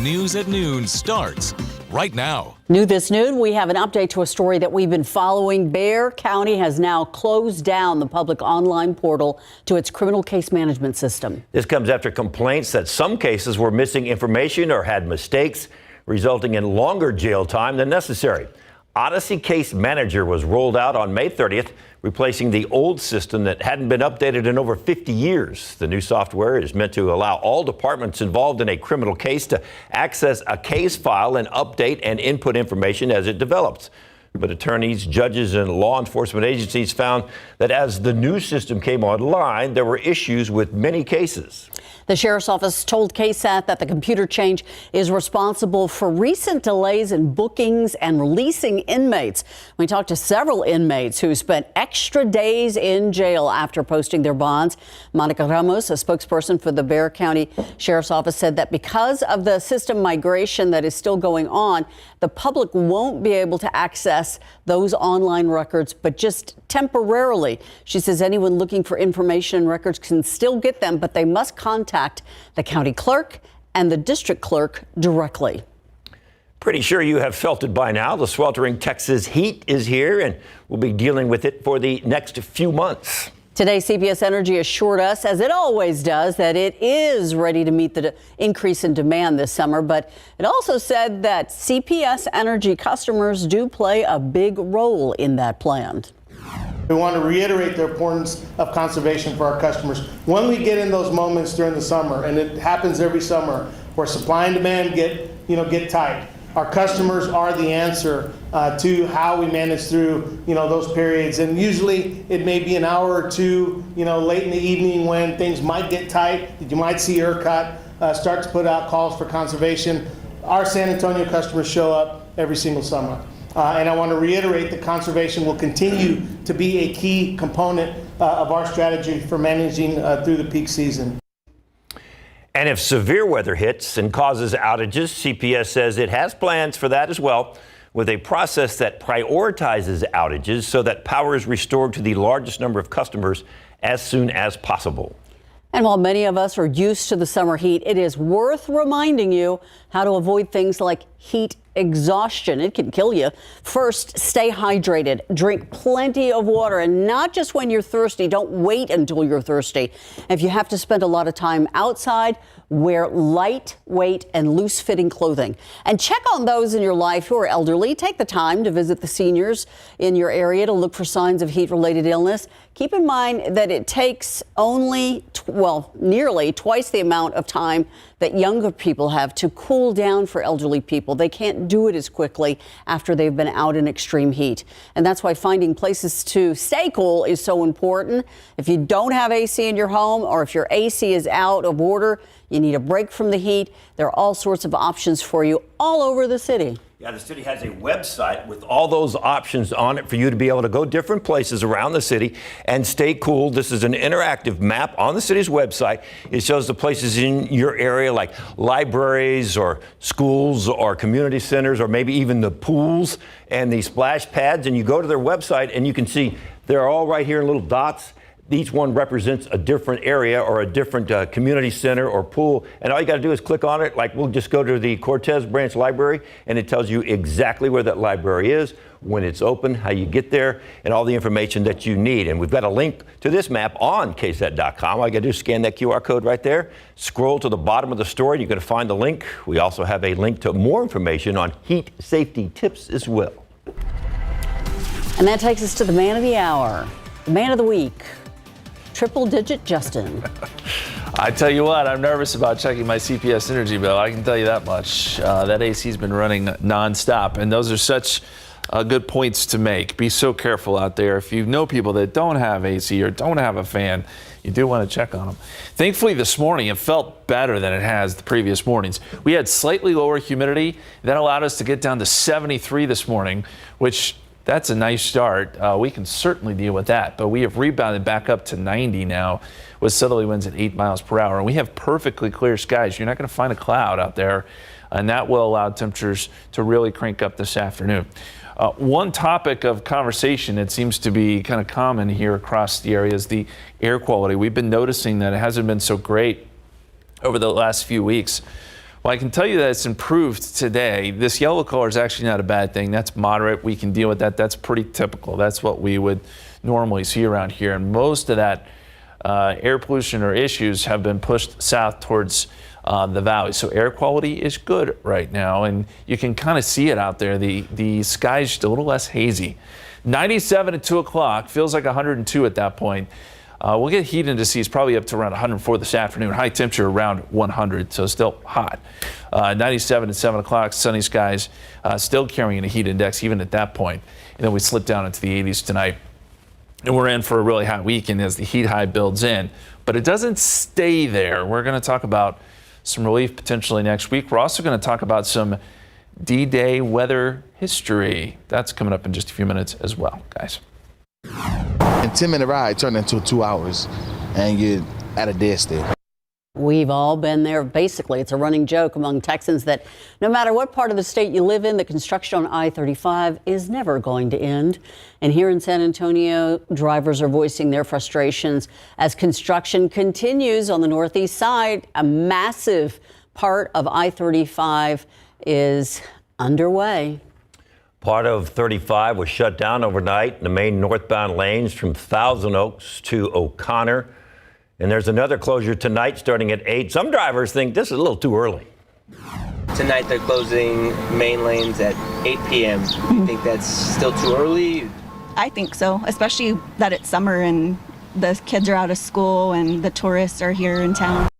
News at Noon starts right now. New this noon, we have an update to a story that we've been following. Bexar County has now closed down the public online portal to its criminal case management system. This comes after complaints that some cases were missing information or had mistakes, resulting in longer jail time than necessary. Odyssey Case Manager was rolled out on May 30th, replacing the old system that hadn't been updated in over 50 years. The new software is meant to allow all departments involved in a criminal case to access a case file and update and input information as it develops. But attorneys, judges, and law enforcement agencies found that as the new system came online, there were issues with many cases. The sheriff's office told KSAT that the computer change is responsible for recent delays in bookings and releasing inmates. We talked to several inmates who spent extra days in jail after posting their bonds. Monica Ramos, a spokesperson for the Bexar County Sheriff's Office, said that because of the system migration that is still going on, the public won't be able to access those online records, but just temporarily. She says anyone looking for information and records can still get them, but they must contact the county clerk and the district clerk directly. Pretty sure you have felt it by now. The sweltering Texas heat is here, and we'll be dealing with it for the next few months. Today, CPS Energy assured us, as it always does, that it is ready to meet the increase in demand this summer. But it also said that CPS Energy customers do play a big role in that plan. We want to reiterate the importance of conservation for our customers. When we get in those moments during the summer, and it happens every summer, where supply and demand get tight, our customers are the answer to how we manage through those periods. And usually it may be an hour or two late in the evening when things might get tight. You might see ERCOT start to put out calls for conservation. Our San Antonio customers show up every single summer. And I want to reiterate that conservation will continue to be a key component of our strategy for managing through the peak season. And if severe weather hits and causes outages, CPS says it has plans for that as well, with a process that prioritizes outages so that power is restored to the largest number of customers as soon as possible. And while many of us are used to the summer heat, it is worth reminding you how to avoid things like heat exhaustion. It can kill you. First, stay hydrated. Drink plenty of water, and not just when you're thirsty. Don't wait until you're thirsty. If you have to spend a lot of time outside, wear lightweight and loose-fitting clothing. And check on those in your life who are elderly. Take the time to visit the seniors in your area to look for signs of heat-related illness. Keep in mind that it takes only, nearly twice the amount of time that younger people have to cool down for elderly people. They can't do it as quickly after they've been out in extreme heat. And that's why finding places to stay cool is so important. If you don't have AC in your home, or if your AC is out of order, you need a break from the heat, there are all sorts of options for you all over the city. Yeah, the city has a website with all those options on it for you to be able to go different places around the city and stay cool. This is an interactive map on the city's website. It shows the places in your area like libraries or schools or community centers or maybe even the pools and the splash pads. And you go to their website and you can see they're all right here in little dots. Each one represents a different area or a different community center or pool. And all you got to do is click on it. Like we'll just go to the Cortez Branch Library and it tells you exactly where that library is, when it's open, how you get there, and all the information that you need. And we've got a link to this map on KSAT.com. All you got to do is scan that QR code right there, scroll to the bottom of the story, and you're going to find the link. We also have a link to more information on heat safety tips as well. And that takes us to the man of the hour, the man of the week. Triple-digit Justin. I tell you what, I'm nervous about checking my CPS Energy bill. I can tell you that much. That AC's been running nonstop, and those are such good points to make. Be so careful out there. If you know people that don't have AC or don't have a fan, you do want to check on them. Thankfully, this morning, it felt better than it has the previous mornings. We had slightly lower humidity. That allowed us to get down to 73 this morning, which that's a nice start. We can certainly deal with that, but we have rebounded back up to 90 now with southerly winds at 8 miles per hour. And we have perfectly clear skies. You're not going to find a cloud out there, and that will allow temperatures to really crank up this afternoon. One topic of conversation that seems to be kind of common here across the area is the air quality. We've been noticing that it hasn't been so great over the last few weeks. Well, I can tell you that it's improved today. This yellow color is actually not a bad thing. That's moderate. We can deal with that. That's pretty typical. That's what we would normally see around here. And most of that air pollution or issues have been pushed south towards the valley. So air quality is good right now, and you can kind of see it out there. The sky's just a little less hazy. 97 at 2 o'clock, feels like 102 at that point. We'll get heat indices probably up to around 104 this afternoon. High temperature around 100, so still hot. 97 at 7 o'clock, sunny skies, still carrying a heat index even at that point. And then we slip down into the 80s tonight. And we're in for a really hot weekend as the heat high builds in. But it doesn't stay there. We're going to talk about some relief potentially next week. We're also going to talk about some D-Day weather history. That's coming up in just a few minutes as well, guys. A 10-minute ride turned into 2 hours, and you're at a dead still. We've all been there. Basically, it's a running joke among Texans that no matter what part of the state you live in, the construction on I-35 is never going to end. And here in San Antonio, drivers are voicing their frustrations as construction continues on the northeast side. A massive part of I-35 is underway. Part of 35 was shut down overnight in the main northbound lanes from Thousand Oaks to O'Connor. And there's another closure tonight starting at 8. Some drivers think this is a little too early. Tonight they're closing main lanes at 8 p.m. Do you think that's still too early? I think so, especially that it's summer and the kids are out of school and the tourists are here in town.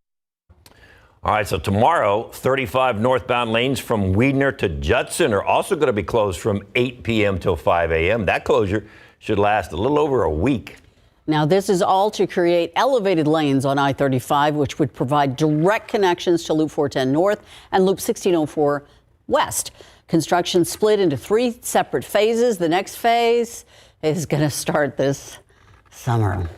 All right, so tomorrow, 35 northbound lanes from Weidner to Judson are also going to be closed from 8 p.m. till 5 a.m. That closure should last a little over a week. Now, this is all to create elevated lanes on I-35, which would provide direct connections to Loop 410 North and Loop 1604 West. Construction split into 3 separate phases. The next phase is going to start this summer.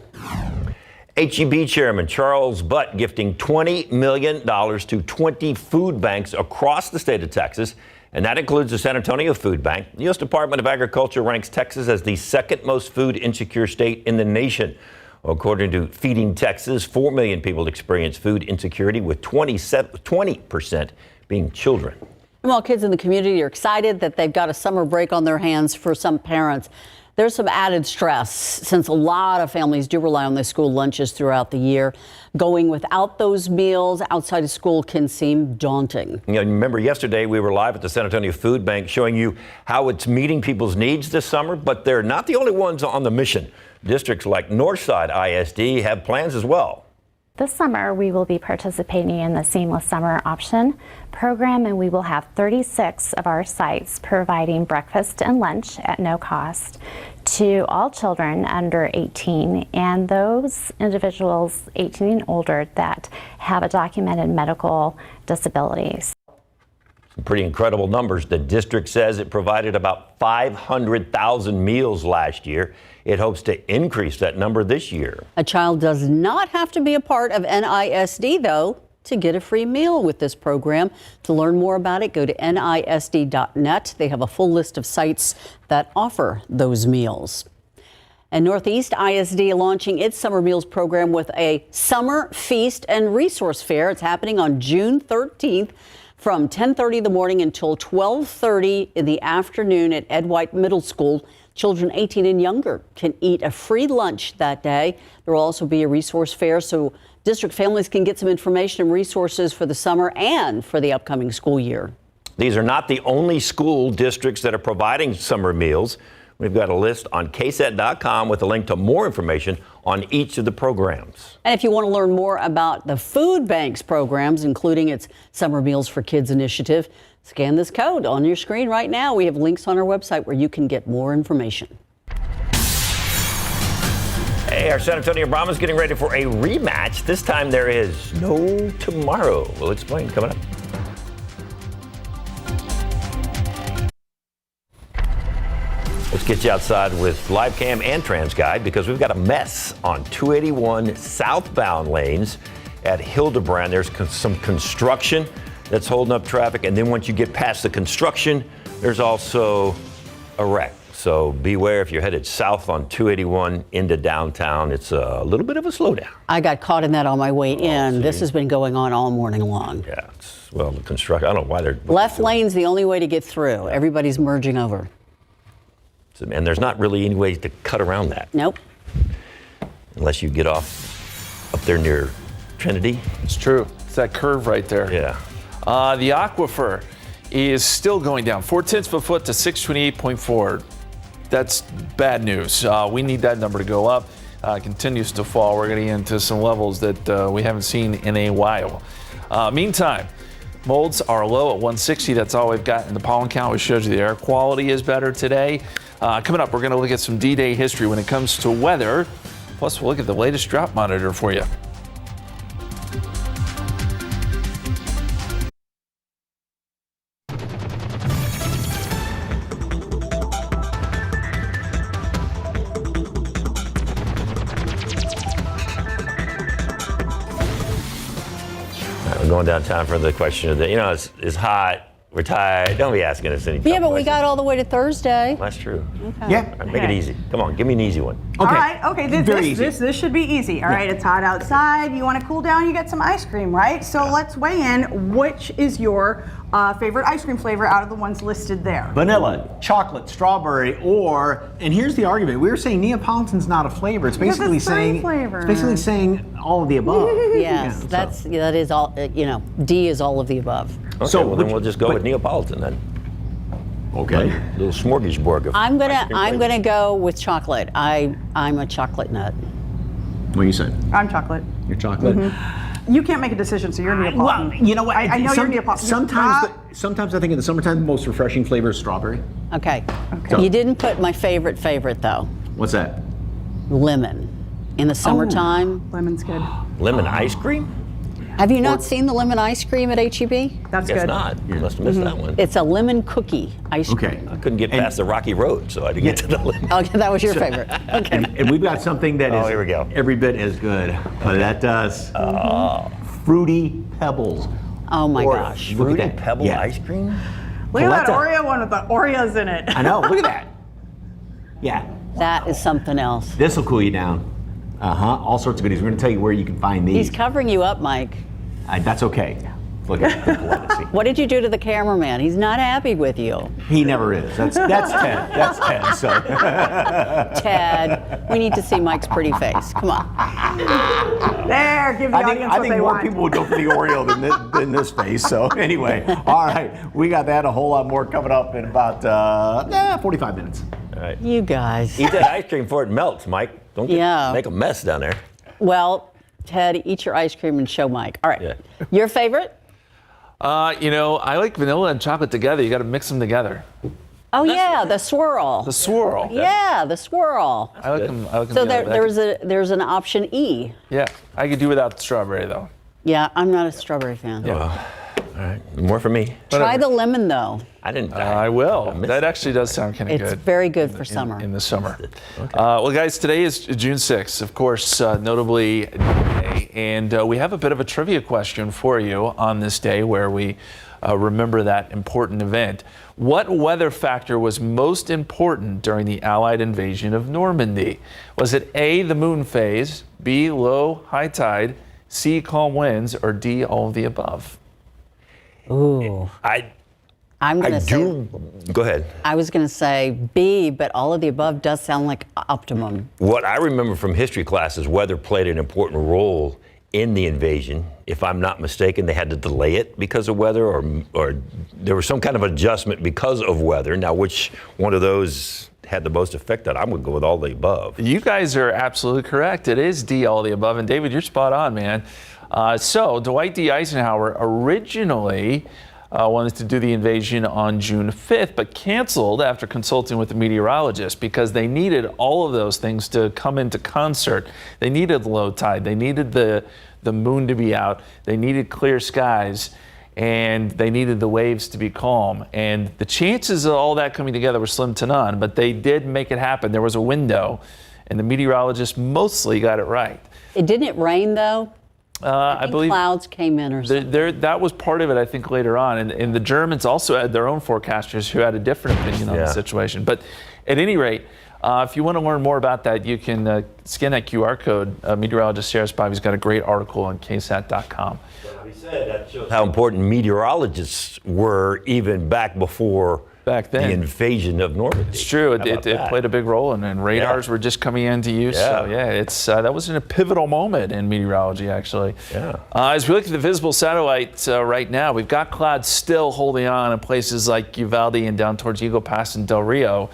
HEB Chairman Charles Butt gifting $20 million to 20 food banks across the state of Texas, and that includes the San Antonio Food Bank. The U.S. Department of Agriculture ranks Texas as the second most food insecure state in the nation. According to Feeding Texas, 4 million people experience food insecurity, with 20% being children. While kids in the community are excited that they've got a summer break on their hands, for some parents, there's some added stress since a lot of families do rely on their school lunches throughout the year. Going without those meals outside of school can seem daunting. You know, remember yesterday we were live at the San Antonio Food Bank showing you how it's meeting people's needs this summer, but they're not the only ones on the mission. Districts like Northside ISD have plans as well. This summer, we will be participating in the Seamless Summer Option program, and we will have 36 of our sites providing breakfast and lunch at no cost to all children under 18 and those individuals 18 and older that have a documented medical disabilities. Some pretty incredible numbers. The district says it provided about 500,000 meals last year. It hopes to increase that number this year. A child does not have to be a part of NISD, though, to get a free meal with this program. To learn more about it, go to NISD.net. They have a full list of sites that offer those meals. And Northeast ISD launching its summer meals program with a summer feast and resource fair. It's happening on June 13th from 10:30 in the morning until 12:30 in the afternoon at Ed White Middle School. Children 18 and younger can eat a free lunch that day. There will also be a resource fair so district families can get some information and resources for the summer and for the upcoming school year. These are not the only school districts that are providing summer meals. We've got a list on KSAT.com with a link to more information on each of the programs. And if you want to learn more about the food bank's programs, including its Summer Meals for Kids initiative, scan this code on your screen right now. We have links on our website where you can get more information. Hey, our San Antonio Brahmas getting ready for a rematch. This time there is no tomorrow. We'll explain coming up. Let's get you outside with live cam and TransGuide because we've got a mess on 281 southbound lanes at Hildebrand. There's some construction that's holding up traffic. And then once you get past the construction, there's also a wreck. So beware if you're headed south on 281 into downtown. It's a little bit of a slowdown. I got caught in that on my way in. see? This has been going on all morning long. Yeah, well, the construction, I don't know why they're... Left lane's the only way to get through. Everybody's merging over. And there's not really any way to cut around that. Nope. Unless you get off up there near Trinity. It's true. It's that curve right there. Yeah. The aquifer is still going down 0.4 of a foot to 628.4. That's bad news. We need that number to go up. Continues to fall. We're getting into some levels that we haven't seen in a while. Meantime, molds are low at 160. That's all we've got in the pollen count. We showed you the air quality is better today. Coming up, we're going to look at some D-Day history when it comes to weather. Plus, we'll look at the latest drought monitor for you. We're going downtown for the question of the, it's hot, we're tired. Don't be asking us any Yeah, but we questions. got all the way to Thursday. That's true. Okay. Yeah. All right, make it easy. Come on, give me an easy one. Okay. All right. Okay. Very easy. This should be easy. All right. It's hot outside. You want to cool down. You get some ice cream, right? So let's weigh in. Which is your favorite ice cream flavor out of the ones listed there? Vanilla, chocolate, strawberry, and here's the argument. We were saying Neapolitan's not a flavor. It's Because basically it's three saying flavors. it's basically saying all of the above. Yes, Yeah, that is all. D is all of the above. Okay, So, well, then which- we'll just go with Neapolitan then. Okay. Little smorgasbord of I'm ice cream gonna flavors. go with chocolate. I'm a chocolate nut. What you said? I'm chocolate. Your chocolate. You can't make a decision, so you're Neapolitan. Well, you know what? I know you're Neapolitan. Sometimes I think in the summertime the most refreshing flavor is strawberry. Okay. So- You didn't put my favorite though. What's that? Lemon. In the summertime. Lemon's good. Lemon ice cream? Have you not seen the lemon ice cream at HEB? That's Guess good. not. You must have missed that one. It's a lemon cookie ice cream. Okay. I couldn't get past the Rocky Road, so I didn't get to the lemon. Okay, that was your favorite. Okay. And we've got something that is Oh, here we go. every bit as good. That does. Fruity Pebbles. Oh my Or- gosh. Look Fruity at that. Pebble Yeah. ice cream? Look at that Coletta. Oreo one with the Oreos in it. I know. Look at that. Yeah. That is something else. This will cool you down. All sorts of goodies. We're going to tell you where you can find these. He's covering you up, Mike. That's okay. Look at it. What did you do to the cameraman? He's not happy with you. He never is. That's Ted. That's Ted. So Ted, we need to see Mike's pretty face. Come on. There, give the audience I what think they more want. people would go for the Oreo than this face. So anyway, all right, we got that, a whole lot more coming up in about 45 minutes. All right. You guys. Eat that ice cream before it melts, Mike. Don't make a mess down there. Well, Ted, eat your ice cream and show Mike. All right. Yeah. Your favorite? I like vanilla and chocolate together. You got to mix them together. Oh, yeah, the swirl. The swirl. Yeah, the swirl. I like them. So together. there's an option E. Yeah, I could do without the strawberry though. Yeah, I'm not a strawberry fan. Yeah. All right, more for me. Try the lemon, though. I didn't. I will. missed That actually does sound kind of It's good. very good for summer. In the summer. Well, guys, today is June 6th, of course, notably D-Day, and we have a bit of a trivia question for you on this day where we remember that important event. What weather factor was most important during the Allied invasion of Normandy? Was it A, the moon phase, B, low high tide, C, calm winds, or D, all of the above? Ooh. I'm going to say. Go ahead. I was going to say B, but all of the above does sound like optimum. What I remember from history class is weather played an important role in the invasion. If I'm not mistaken, they had to delay it because of weather, or there was some kind of adjustment because of weather. Now, which one of those had the most effect on it? I'm going to go with all the above. You guys are absolutely correct. It is D, all the above. And David, you're spot on, man. So Dwight D. Eisenhower originally wanted to do the invasion on June 5th, but canceled after consulting with the meteorologist because they needed all of those things to come into concert. They needed low tide. They needed the moon to be out. They needed clear skies. And they needed the waves to be calm. And the chances of all that coming together were slim to none, but they did make it happen. There was a window, and the meteorologist mostly got it right. Didn't it rain, though? I believe clouds came in or something. that was part of it, I think, later on. And the Germans also had their own forecasters who had a different opinion on the situation. But at any rate, if you want to learn more about that, you can scan that QR code. Meteorologist Sarah Spivey's got a great article on KSAT.com. He said that shows how important meteorologists were even back before back then. The invasion of Normandy. It's true. It played a big role, and radars were just coming into use. So, it's that was a pivotal moment in meteorology, actually. Yeah. As we look at the visible satellite right now, we've got clouds still holding on in places like Uvalde and down towards Eagle Pass and Del Rio.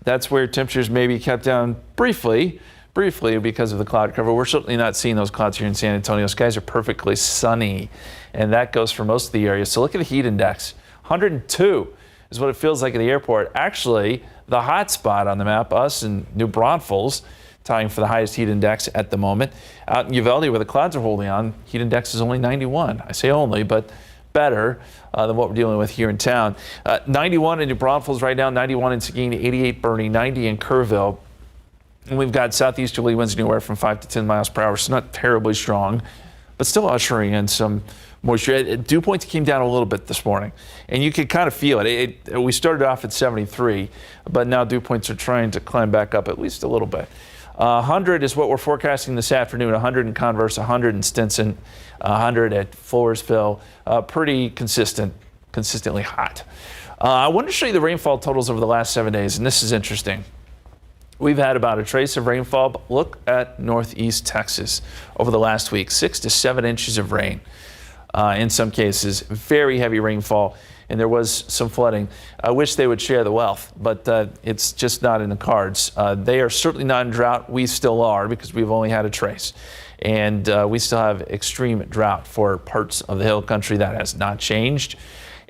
That's where temperatures may be kept down briefly because of the cloud cover. We're certainly not seeing those clouds here in San Antonio. Skies are perfectly sunny, and that goes for most of the area. So look at the heat index. 102 is what it feels like at the airport. Actually, the hot spot on the map, us in New Braunfels, tying for the highest heat index at the moment. Out in Uvalde, where the clouds are holding on, heat index is only 91. I say only, but better than what we're dealing with here in town. 91 in New Braunfels right now, 91 in Seguin, 88 Bernie, 90 in Kerrville. And we've got southeasterly winds anywhere from 5 to 10 miles per hour, so not terribly strong, but still ushering in some moisture. Dew points came down a little bit this morning, and you could kind of feel it. We started off at 73, but now dew points are trying to climb back up at least a little bit. 100 is what we're forecasting this afternoon. 100 in Converse, 100 in Stinson, 100 at Floresville. Pretty consistently hot. I wanted to show you the rainfall totals over the last 7 days, and this is interesting. We've had about a trace of rainfall, but look at northeast Texas over the last week, 6 to 7 inches of rain. In some cases, very heavy rainfall, and there was some flooding. I wish they would share the wealth, but it's just not in the cards. They are certainly not in drought. We still are, because we've only had a trace. And we still have extreme drought for parts of the hill country. That has not changed.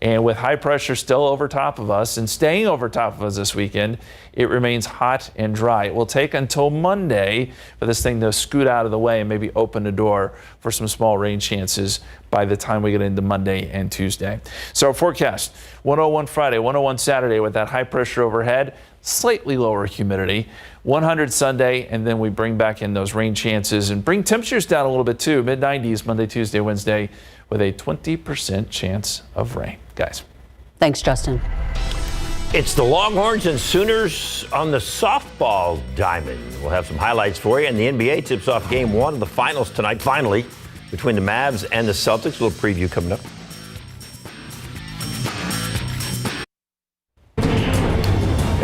And with high pressure still over top of us and staying over top of us this weekend, it remains hot and dry. It will take until Monday for this thing to scoot out of the way and maybe open the door for some small rain chances by the time we get into Monday and Tuesday. So our forecast, 101 Friday, 101 Saturday with that high pressure overhead, slightly lower humidity, 100 Sunday, and then we bring back in those rain chances and bring temperatures down a little bit too, mid-90s Monday, Tuesday, Wednesday, with a 20% chance of rain. Guys. Thanks, Justin. It's the Longhorns and Sooners on the softball diamond. We'll have some highlights for you, and the NBA tips off game one of the finals tonight, finally, between the Mavs and the Celtics. A little preview coming up.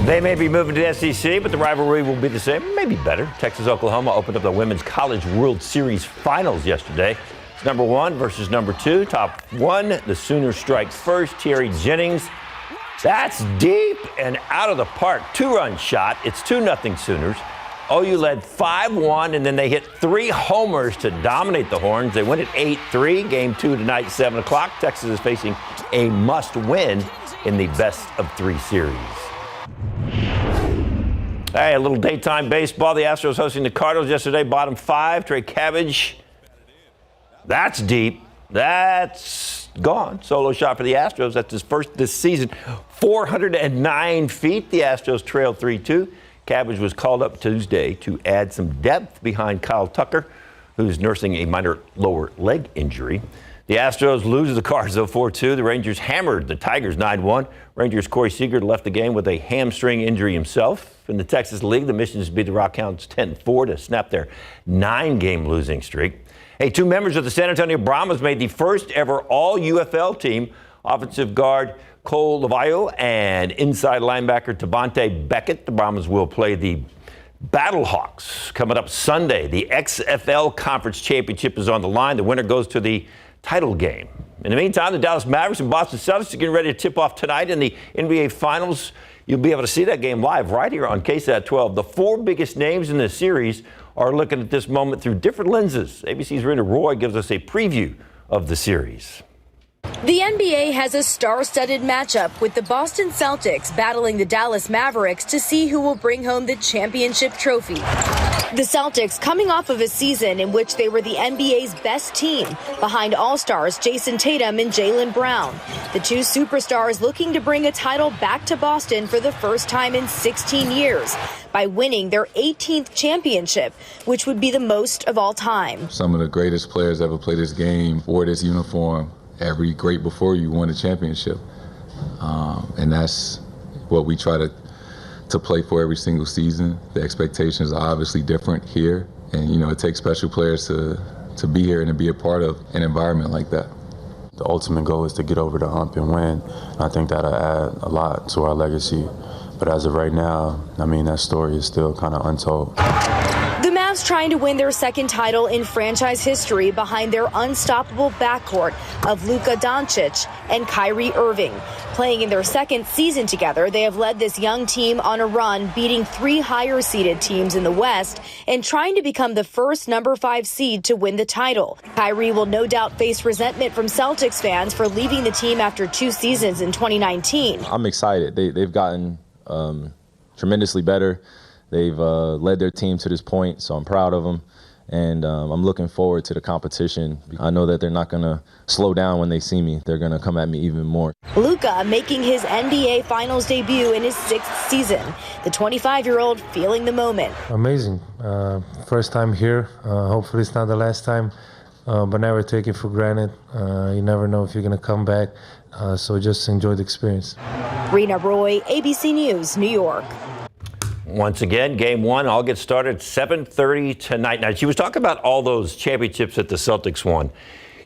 They may be moving to the SEC, but the rivalry will be the same, maybe better. Texas-Oklahoma opened up the Women's College World Series Finals yesterday. It's number one versus number two. Top one, the Sooners strike first. Terry Jennings, that's deep and out of the park. Two-run shot. It's 2-0 Sooners. OU led 5-1, and then they hit 3 homers to dominate the Horns. They win at 8-3. Game 2 tonight, 7 o'clock. Texas is facing a must-win in the best-of-3 series. Hey, a little daytime baseball. The Astros hosting the Cardinals yesterday, bottom 5. Trey Cabbage, that's deep. That's gone. Solo shot for the Astros. That's his first this season. 409 feet. The Astros trailed 3-2. Cabbage was called up Tuesday to add some depth behind Kyle Tucker, who's nursing a minor lower leg injury. The Astros lose to the Cards 4-2. The Rangers hammered the Tigers 9-1. Rangers' Corey Seager left the game with a hamstring injury himself. In the Texas League, the Missions beat the Rockhounds 10-4 to snap their 9-game losing streak. Hey, 2 members of the San Antonio Brahmas made the first ever all-UFL team. Offensive guard Cole Lavayo and inside linebacker Tavante Beckett. The Brahmas will play the Battlehawks coming up Sunday. The XFL Conference Championship is on the line. The winner goes to the title game. In the meantime, the Dallas Mavericks and Boston Celtics are getting ready to tip off tonight in the NBA Finals. You'll be able to see that game live right here on KSAT 12. The 4 biggest names in the series are looking at this moment through different lenses. ABC's Rita Roy gives us a preview of the series. The NBA has a star-studded matchup with the Boston Celtics battling the Dallas Mavericks to see who will bring home the championship trophy. The Celtics coming off of a season in which they were the NBA's best team, behind All-Stars Jason Tatum and Jaylen Brown. The 2 superstars looking to bring a title back to Boston for the first time in 16 years. by winning their 18th championship, which would be the most of all time. Some of the greatest players ever played this game wore this uniform. Every great before you won a championship. And that's what we try to play for every single season. The expectations are obviously different here. And, it takes special players to be here and to be a part of an environment like that. The ultimate goal is to get over the hump and win. I think that'll add a lot to our legacy. But as of right now, that story is still kind of untold. The Mavs trying to win their second title in franchise history behind their unstoppable backcourt of Luka Doncic and Kyrie Irving. Playing in their second season together, they have led this young team on a run, beating 3 higher-seeded teams in the West and trying to become the first number 5 seed to win the title. Kyrie will no doubt face resentment from Celtics fans for leaving the team after 2 seasons in 2019. I'm excited. They've gotten tremendously better. They've led their team to this point, so I'm proud of them. And I'm looking forward to the competition. I know that they're not going to slow down when they see me. They're going to come at me even more. Luka making his NBA Finals debut in his 6th season. The 25-year-old feeling the moment. Amazing. First time here. Hopefully it's not the last time, but never take it for granted. You never know if you're going to come back. So just enjoy the experience. Rena Roy, ABC News, New York. Once again, game 1, I'll get started 7:30 tonight. Now, she was talking about all those championships that the Celtics won.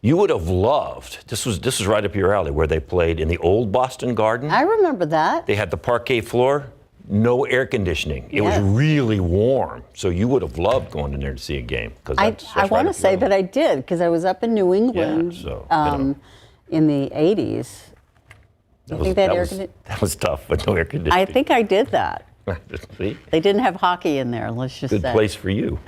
You would have loved, this was right up your alley, where they played in the old Boston Garden. I remember that. They had the parquet floor, no air conditioning. It was really warm. So you would have loved going in there to see a game. I want to say that I did, because I was up in New England in the 80s. That was tough, but no air conditioning. I think I did that. See? They didn't have hockey in there, let's just say. Good place for you.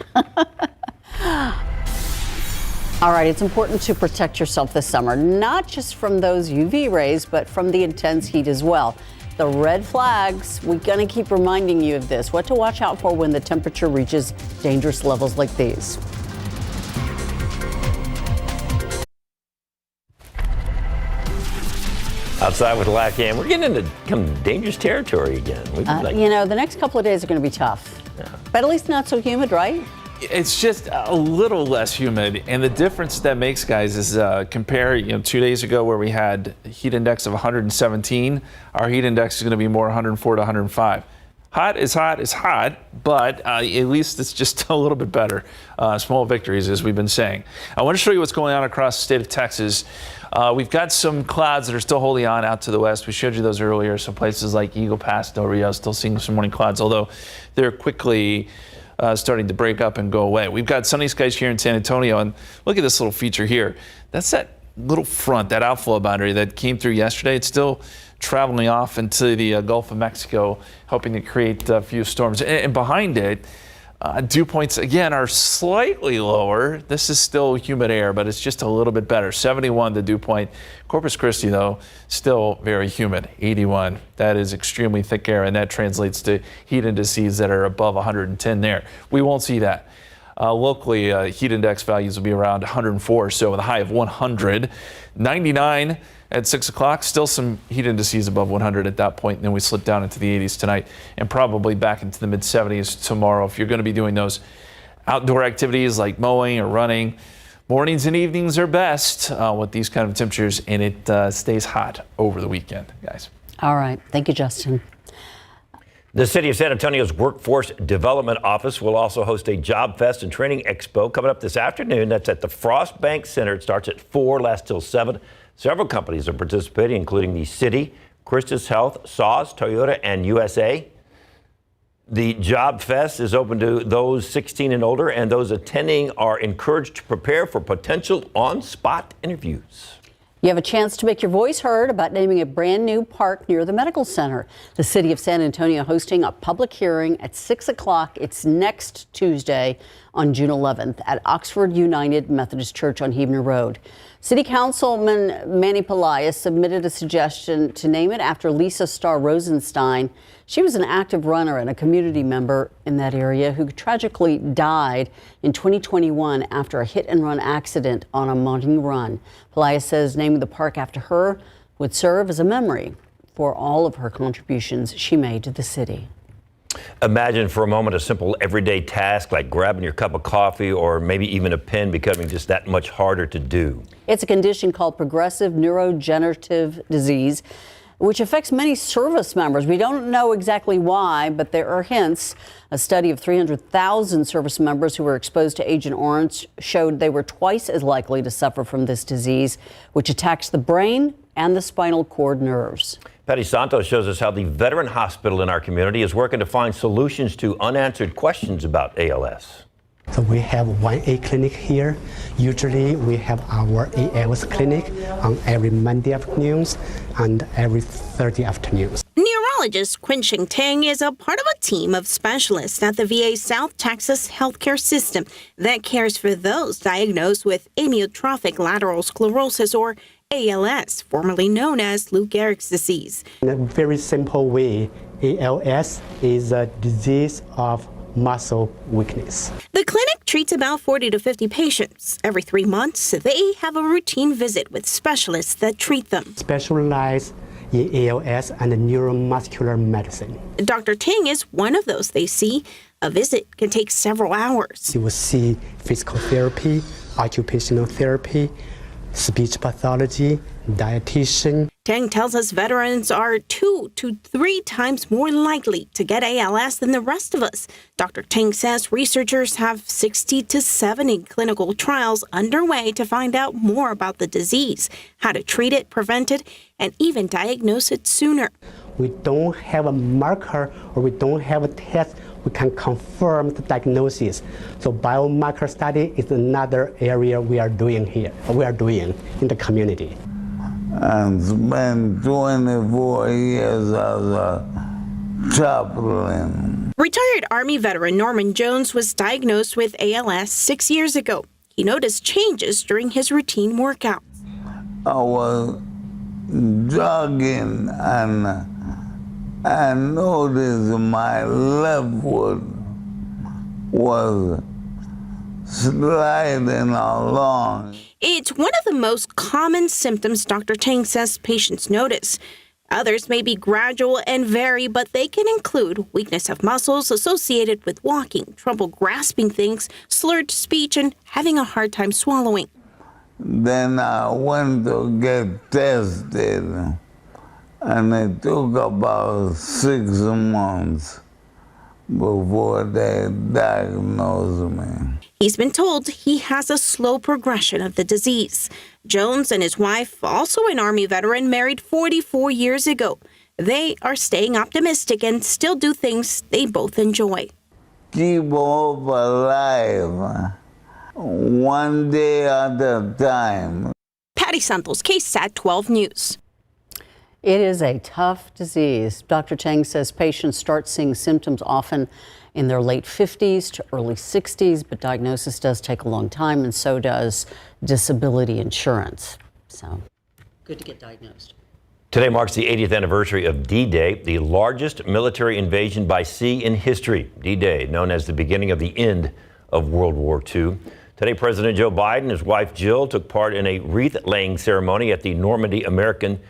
All right, it's important to protect yourself this summer, not just from those UV rays, but from the intense heat as well. The red flags, we're going to keep reminding you of this. What to watch out for when the temperature reaches dangerous levels like these. Outside with Lacam, we're getting into some dangerous territory again. The next couple of days are going to be tough, but at least not so humid, right? It's just a little less humid, and the difference that makes, guys, is compare 2 days ago where we had a heat index of 117. Our heat index is going to be more 104 to 105. Hot is hot, but at least it's just a little bit better. Small victories, as we've been saying. I want to show you what's going on across the state of Texas. We've got some clouds that are still holding on out to the west. We showed you those earlier. Some places like Eagle Pass, Del Rio, still seeing some morning clouds, although they're quickly starting to break up and go away. We've got sunny skies here in San Antonio, and look at this little feature here. That's that little front, that outflow boundary that came through yesterday. It's still traveling off into the Gulf of Mexico, hoping to create a few storms. And behind it, dew points, again, are slightly lower. This is still humid air, but it's just a little bit better. 71, the dew point. Corpus Christi, though, still very humid, 81. That is extremely thick air, and that translates to heat indices that are above 110 there. We won't see that. Locally, heat index values will be around 104, so with a high of 100. 99 at 6 o'clock, still some heat indices above 100 at that point, and then we slip down into the 80s tonight and probably back into the mid-70s tomorrow. If you're going to be doing those outdoor activities like mowing or running, mornings and evenings are best with these kind of temperatures, and it stays hot over the weekend, guys. All right. Thank you, Justin. The City of San Antonio's Workforce Development Office will also host a Job Fest and Training Expo coming up this afternoon. That's at the Frost Bank Center. It starts at 4, lasts till 7. Several companies are participating, including the City, Christus Health, SAWS, Toyota, and USA. The Job Fest is open to those 16 and older, and those attending are encouraged to prepare for potential on-spot interviews. You have a chance to make your voice heard about naming a brand new park near the medical center. The City of San Antonio hosting a public hearing at 6 o'clock. It's next Tuesday on June 11th at Oxford United Methodist Church on Huebner Road. City Councilman Manny Pelaez submitted a suggestion to name it after Lisa Starr Rosenstein. She was an active runner and a community member in that area who tragically died in 2021 after a hit-and-run accident on a morning run. Pelaez says naming the park after her would serve as a memory for all of her contributions she made to the city. Imagine for a moment a simple everyday task like grabbing your cup of coffee or maybe even a pen becoming just that much harder to do. It's a condition called progressive neurodegenerative disease, which affects many service members. We don't know exactly why, but there are hints. A study of 300,000 service members who were exposed to Agent Orange showed they were twice as likely to suffer from this disease, which attacks the brain and the spinal cord nerves. Patty Santos shows us how the veteran hospital in our community is working to find solutions to unanswered questions about ALS. So we have 1A clinic here. Usually we have our ALS clinic on every Monday afternoons and every Thursday afternoons. Neurologist Quinching Tang is a part of a team of specialists at the VA South Texas healthcare system that cares for those diagnosed with amyotrophic lateral sclerosis, or ALS, formerly known as Lou Gehrig's disease. In a very simple way, ALS is a disease of muscle weakness. The clinic treats about 40 to 50 patients. Every 3 months, they have a routine visit with specialists that treat them. Specialize in ALS and neuromuscular medicine. Dr. Ting is one of those they see. A visit can take several hours. You will see physical therapy, occupational therapy, speech pathology, dietitian. Tang tells us veterans are 2 to 3 times more likely to get ALS than the rest of us. Dr. Tang says researchers have 60 to 70 clinical trials underway to find out more about the disease, how to treat it, prevent it, and even diagnose it sooner. We don't have a marker or we don't have a test we can confirm the diagnosis. So biomarker study is another area we are doing in the community. And spent 24 years as a chaplain. Retired Army veteran Norman Jones was diagnosed with ALS 6 years ago. He noticed changes during his routine workouts. I was jogging and I noticed my left foot was sliding along. It's one of the most common symptoms Dr. Tang says patients notice. Others may be gradual and vary, but they can include weakness of muscles associated with walking, trouble grasping things, slurred speech, and having a hard time swallowing. Then I went to get tested, and it took about 6 months before they diagnosed me. He's been told he has a slow progression of the disease. Jones and his wife, also an Army veteran, married 44 years ago. They are staying optimistic and still do things they both enjoy. Keep hope alive, one day at a time. Patty Santos, KSAT 12 News. It is a tough disease. Dr. Tang says patients start seeing symptoms often in their late 50s to early 60s, but diagnosis does take a long time, and so does disability insurance. So, good to get diagnosed. Today marks the 80th anniversary of D-Day, the largest military invasion by sea in history. D-Day, known as the beginning of the end of World War II. Today, President Joe Biden and his wife Jill took part in a wreath-laying ceremony at the Normandy American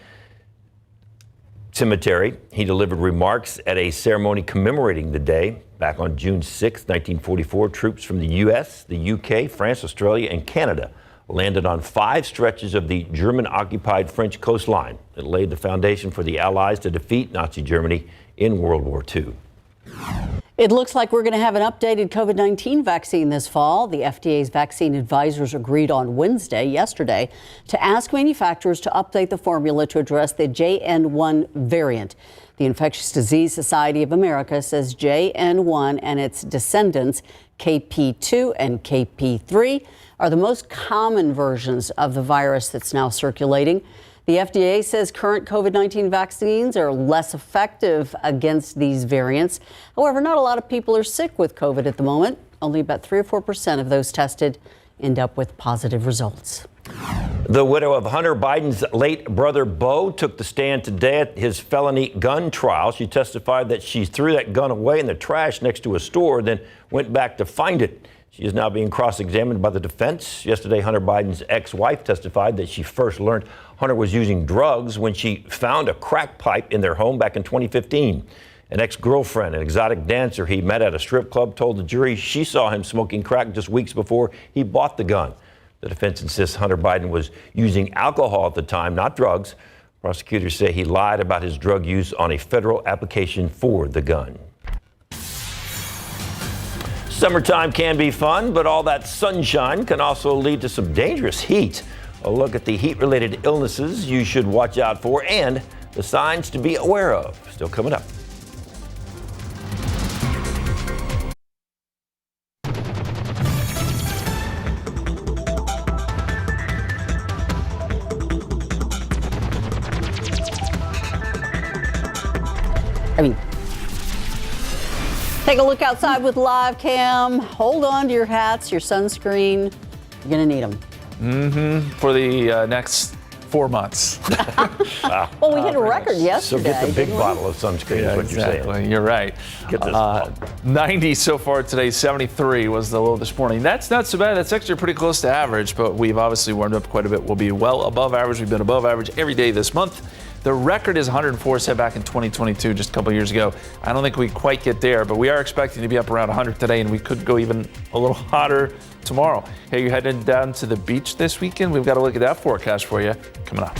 Cemetery. He delivered remarks at a ceremony commemorating the day. Back on June 6, 1944, troops from the U.S., the UK, France, Australia, and Canada landed on 5 stretches of the German-occupied French coastline. It laid the foundation for the Allies to defeat Nazi Germany in World War II. It looks like we're going to have an updated COVID-19 vaccine this fall. The FDA's vaccine advisors agreed on yesterday, to ask manufacturers to update the formula to address the JN1 variant. The Infectious Disease Society of America says JN1 and its descendants, KP2 and KP3, are the most common versions of the virus that's now circulating. The FDA says current COVID-19 vaccines are less effective against these variants. However, not a lot of people are sick with COVID at the moment. Only about 3 or 4% of those tested end up with positive results. The widow of Hunter Biden's late brother, Beau, took the stand today at his felony gun trial. She testified that she threw that gun away in the trash next to a store, then went back to find it. She is now being cross-examined by the defense. Yesterday, Hunter Biden's ex-wife testified that she first learned Hunter was using drugs when she found a crack pipe in their home back in 2015. An ex-girlfriend, an exotic dancer he met at a strip club, told the jury she saw him smoking crack just weeks before he bought the gun. The defense insists Hunter Biden was using alcohol at the time, not drugs. Prosecutors say he lied about his drug use on a federal application for the gun. Summertime can be fun, but all that sunshine can also lead to some dangerous heat. A look at the heat-related illnesses you should watch out for and the signs to be aware of. Still coming up. Take a look outside with live cam. Hold on to your hats, your sunscreen. You're going to need them. For the next 4 months. Well, we hit a record yesterday. So get the big bottle of sunscreen is what you're saying. You're right. Get this 90 so far today, 73 was the low this morning. That's not so bad. That's actually pretty close to average, but we've obviously warmed up quite a bit. We'll be well above average. We've been above average every day this month. The record is 104 set back in 2022, just a couple years ago. I don't think we quite get there, but we are expecting to be up around 100 today, and we could go even a little hotter tomorrow. Hey, you heading down to the beach this weekend? We've got to look at that forecast for you coming up.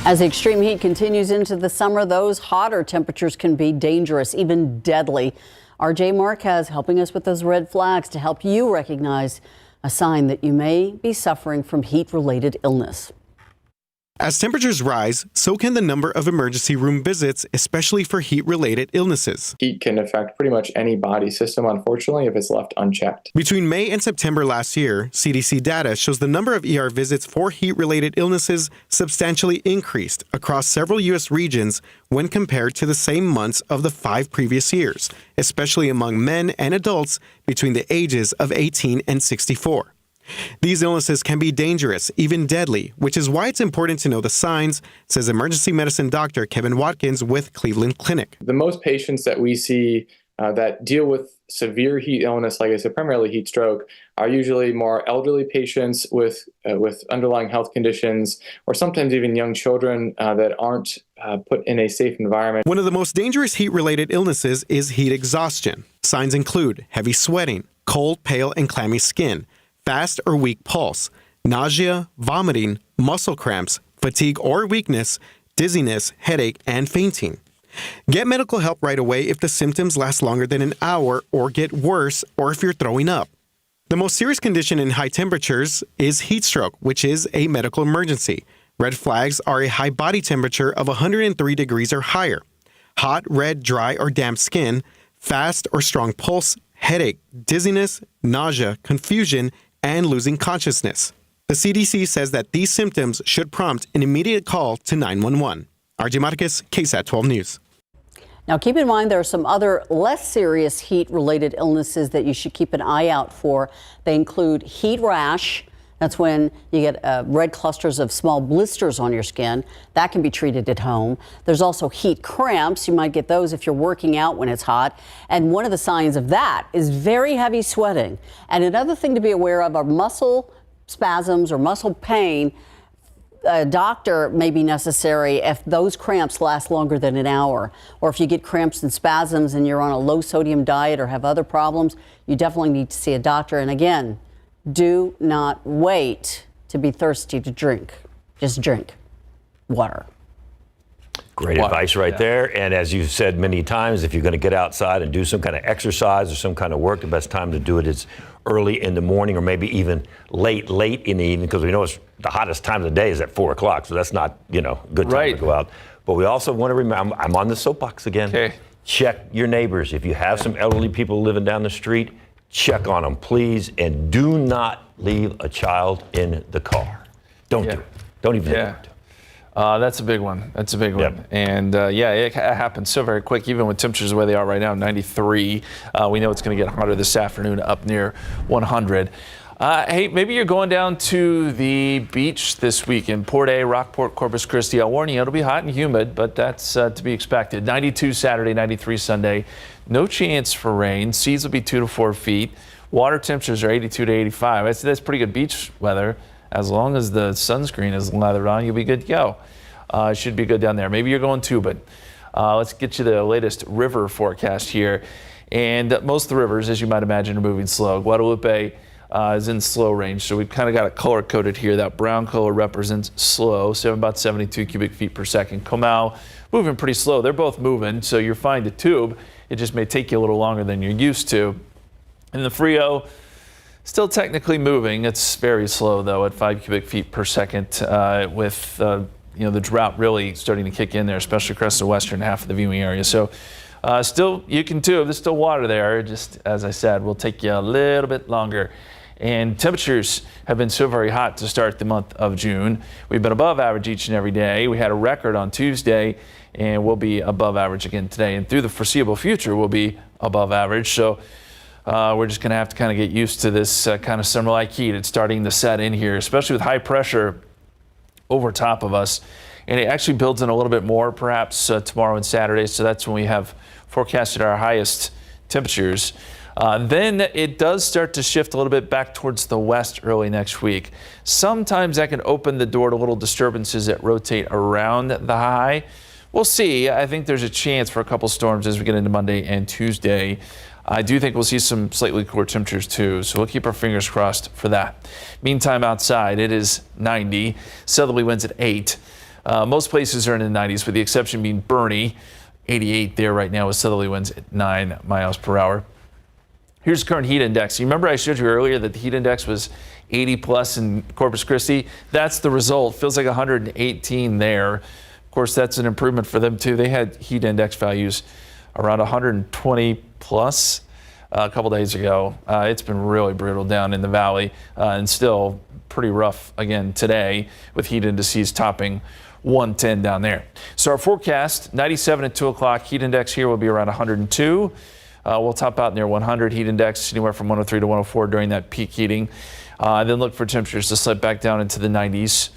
As the extreme heat continues into the summer, those hotter temperatures can be dangerous, even deadly. RJ Marquez helping us with those red flags to help you recognize a sign that you may be suffering from heat-related illness. As temperatures rise, so can the number of emergency room visits, especially for heat-related illnesses. Heat can affect pretty much any body system, unfortunately, if it's left unchecked. Between May and September last year, CDC data shows the number of ER visits for heat-related illnesses substantially increased across several U.S. regions when compared to the same months of the 5 previous years, especially among men and adults between the ages of 18 and 64. These illnesses can be dangerous, even deadly, which is why it's important to know the signs, says emergency medicine doctor Kevin Watkins with Cleveland Clinic. The most patients that we see that deal with severe heat illness, like I said, primarily heat stroke, are usually more elderly patients with underlying health conditions, or sometimes even young children that aren't put in a safe environment. One of the most dangerous heat-related illnesses is heat exhaustion. Signs include heavy sweating, cold, pale, and clammy skin, fast or weak pulse, nausea, vomiting, muscle cramps, fatigue or weakness, dizziness, headache, and fainting. Get medical help right away if the symptoms last longer than an hour or get worse, or if you're throwing up. The most serious condition in high temperatures is heat stroke, which is a medical emergency. Red flags are a high body temperature of 103 degrees or higher, hot, red, dry, or damp skin, fast or strong pulse, headache, dizziness, nausea, confusion, and losing consciousness. The CDC says that these symptoms should prompt an immediate call to 911. RJ Marquez, KSAT 12 News. Now, keep in mind there are some other less serious heat-related illnesses that you should keep an eye out for. They include heat rash. That's when you get red clusters of small blisters on your skin. That can be treated at home. There's also heat cramps. You might get those if you're working out when it's hot. And one of the signs of that is very heavy sweating. And another thing to be aware of are muscle spasms or muscle pain. A doctor may be necessary if those cramps last longer than an hour, or if you get cramps and spasms and you're on a low sodium diet or have other problems, you definitely need to see a doctor. And again, do not wait to be thirsty to drink. Just drink water. Great advice right there. And as you've said many times, if you're going to get outside and do some kind of exercise or some kind of work, the best time to do it is early in the morning, or maybe even late in the evening, because we know it's the hottest time of the day is at 4 o'clock. So that's not, good time to go out. But we also want to remember, I'm on the soapbox again. Okay. Check your neighbors. If you have some elderly people living down the street, check on them, please. And do not leave a child in the car. Don't do it. Don't even do it. That's a big one. That's a big one. And it happens so very quick, even with temperatures the way they are right now, 93. We know it's going to get hotter this afternoon, up near 100. Hey, maybe you're going down to the beach this weekend. Port A, Rockport, Corpus Christi. I'll warn you, it'll be hot and humid, but that's to be expected. 92 Saturday, 93 Sunday. No chance for rain. Seas will be 2 to 4 feet. Water temperatures are 82 to 85. That's pretty good beach weather. as long as the sunscreen is lathered on, you'll be good to go. It should be good down there. Maybe you're going too, but let's get you the latest river forecast here. And most of the rivers, as you might imagine, are moving slow. Guadalupe is in slow range, so we've kind of got it color coded here. That brown color represents slow, so about 72 cubic feet per second. Comal moving pretty slow. They're both moving, so you're fine to tube. It just may take you a little longer than you're used to. And the Frio, still technically moving. It's very slow though at 5 cubic feet per second, with the drought really starting to kick in there, especially across the western half of the viewing area. So still you can tube. There's still water there. Just as I said, will take you a little bit longer. And temperatures have been so very hot to start the month of June. We've been above average each and every day. We had a record on Tuesday, and we'll be above average again today. And through the foreseeable future, we'll be above average. So we're just going to have to kind of get used to this kind of summer-like heat. It's starting to set in here, especially with high pressure over top of us. And it actually builds in a little bit more perhaps tomorrow and Saturday. So that's when we have forecasted our highest temperatures. Then it does start to shift a little bit back towards the west early next week. Sometimes that can open the door to little disturbances that rotate around the high. We'll see. I think there's a chance for a couple storms as we get into Monday and Tuesday. I do think we'll see some slightly cooler temperatures too, so we'll keep our fingers crossed for that. Meantime, outside it is 90, southerly winds at 8. Most places are in the 90s, with the exception being Bernie, 88 there right now with southerly winds at 9 miles per hour. Here's the current heat index. You remember I showed you earlier that the heat index was 80 plus in Corpus Christi? That's the result. Feels like 118 there. Of course, that's an improvement for them too. They had heat index values around 120 plus a couple days ago. It's been really brutal down in the valley and still pretty rough again today with heat indices topping 110 down there. So our forecast, 97 at 2 o'clock. Heat index here will be around 102. We'll top out near 100. Heat index anywhere from 103 to 104 during that peak heating. Then look for temperatures to slip back down into the 90s.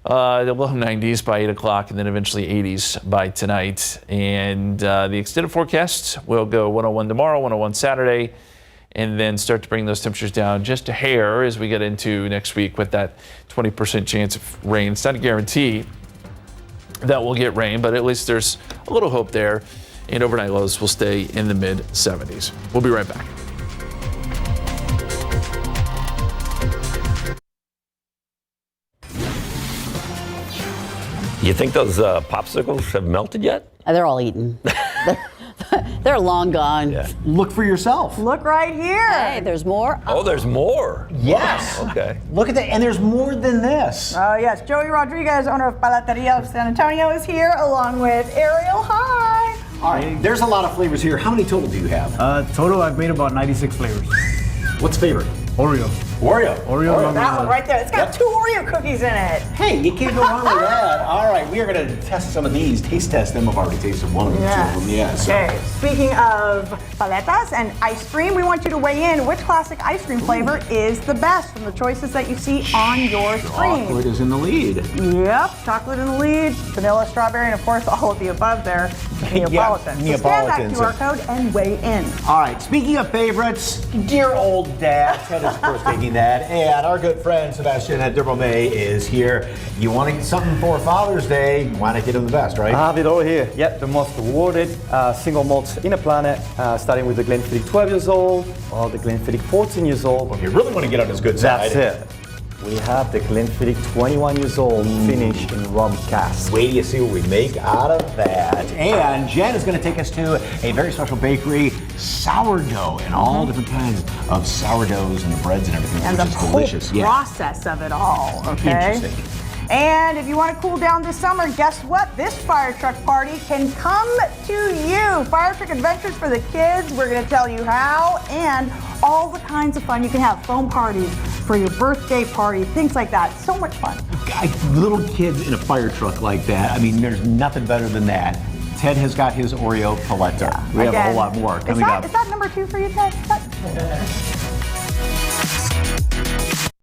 The low 90s by 8 o'clock and then eventually 80s by tonight. And the extended forecast will go 101 tomorrow, 101 Saturday, and then start to bring those temperatures down just a hair as we get into next week with that 20% chance of rain. It's not a guarantee that we'll get rain, but at least there's a little hope there. And overnight lows will stay in the mid 70s. We'll be right back. You think those popsicles have melted yet? They're all eaten. They're long gone. Yeah. Look for yourself. Look right here. Hey, there's more. Oh, there's more. Yes. Okay. Look at that. And there's more than this. Oh, yes. Joey Rodriguez, owner of Palateria of San Antonio, is here along with Ariel. Hi. All right. There's a lot of flavors here. How many total do you have? Total, I've made about 96 flavors. What's favorite? Oreo. Oreo. That one right there. It's got 2 Oreo cookies in it. Hey, you can't go wrong with that. All right, we are going to test some of these. Taste test them. I've already tasted one of them, Yes. 2 of them. Yeah. So. Okay, speaking of paletas and ice cream, we want you to weigh in. Which classic ice cream flavor is the best from the choices that you see on your screen? Chocolate is in the lead. Yep, chocolate in the lead, vanilla, strawberry, and of course all of the above there, Neapolitan. Yeah, So scan that Neapolitans. QR code and weigh in. All right, speaking of favorites, dear old dad, Ted is of course taking that, and our good friend Sebastian at May is here. You want to get something for Father's Day, why not get him the best, right? I have it all here. Yep, the most awarded single malt in the planet, starting with the Glenfiddich 12 years old or the Glenfiddich 14 years old. If you really want to get on his good side. That's it. We have the Glenfiddich 21 years old finished in rum cask. Wait till you see what we make out of that. And Jen is going to take us to a very special bakery, sourdough, and all different kinds of sourdoughs and the breads and everything, And which the is whole delicious. process of it all, okay? Interesting. And if you want to cool down this summer, guess what? This fire truck party can come to you. Fire truck adventures for the kids. We're going to tell you how and all the kinds of fun you can have. Foam parties for your birthday party, things like that. So much fun. Little kids in a fire truck like that, I mean, there's nothing better than that. Ted has got his Oreo paletta. We have a whole lot more coming up. Is that number 2 for you, Ted?